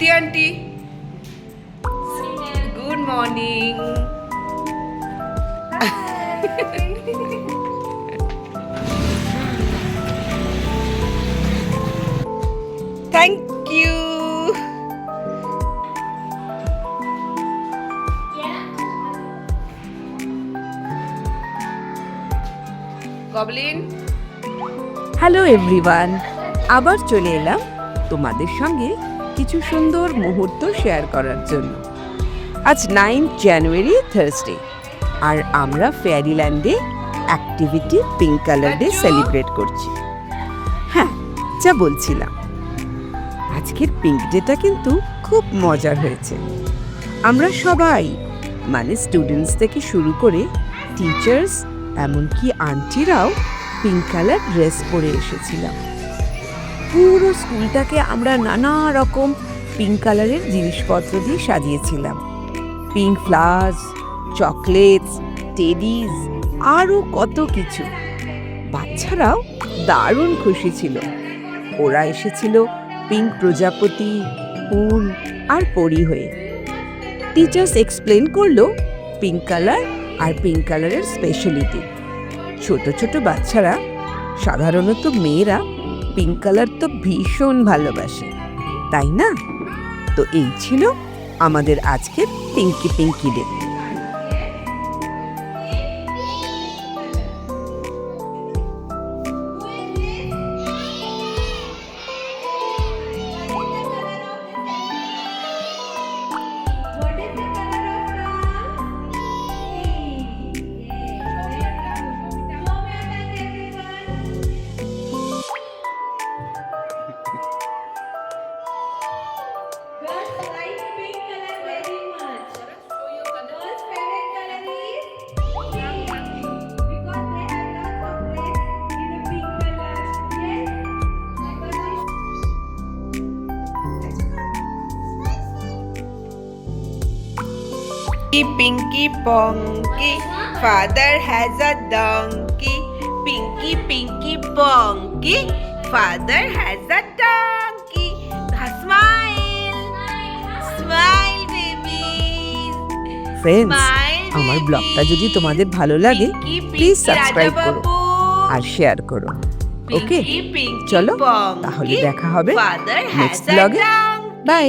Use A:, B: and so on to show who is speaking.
A: Priti aunty. Good morning. Thank you. Goblin.
B: Hello everyone, আবার চলে এলাম তোমাদের সঙ্গে কিছু সুন্দর মুহূর্ত শেয়ার করার জন্য। আজ 9 জানুয়ারি থার্সডে, আর আমরা ফেয়ারিল্যান্ডে activity pink colour day celebrate করছি। হ্যাঁ, যা বলছিলাম, আজকের পিঙ্ক ডেটা কিন্তু খুব মজার হয়েছে। আমরা সবাই, মানে স্টুডেন্টস থেকে শুরু করে টিচার্স, এমনকি আন্টিরাও পিঙ্ক কালার ড্রেস পরে এসেছিলাম। পুরো স্কুলটাকে আমরা নানা রকম পিঙ্ক কালারের জিনিসপত্র দিয়ে সাজিয়েছিলাম। পিঙ্ক ফ্লাওয়ার্স, চকলেটস, টেডিজ, আরও কত কিছু। বাচ্চারাও দারুণ খুশি ছিল। ওরা এসেছিল পিঙ্ক প্রজাপতি, ফুল আর পরি হয়ে। টিচার্স এক্সপ্লেন করলো পিঙ্ক কালার আর পিঙ্ক কালারের স্পেশালিটি। ছোট ছোট বাচ্চারা, সাধারণত মেয়েরা, পিঙ্ক কালার তো ভীষণ ভালোবাসে, তাই না? তো এই ছিল আমাদের আজকের Pinky Pinky day.
A: Pinky Ponky, father has a donkey. Pinky Pinky Ponky, father has a donkey. Smile, smile babies.
B: Friends,
A: Smile
B: আমার
A: babies.
B: ব্লগটা যদি তোমাদের ভালো লাগে
A: Pinky
B: প্লিজ
A: Pinky
B: সাবস্ক্রাইব করো
A: রাজাবাবু।
B: আর শেয়ার করো। ওকে,
A: Pinky Pinky
B: চলো
A: Ponky,
B: তাহলে দেখা হবে
A: father has
B: নেক্সট
A: a
B: ব্লগে।
A: donkey.
B: বাই।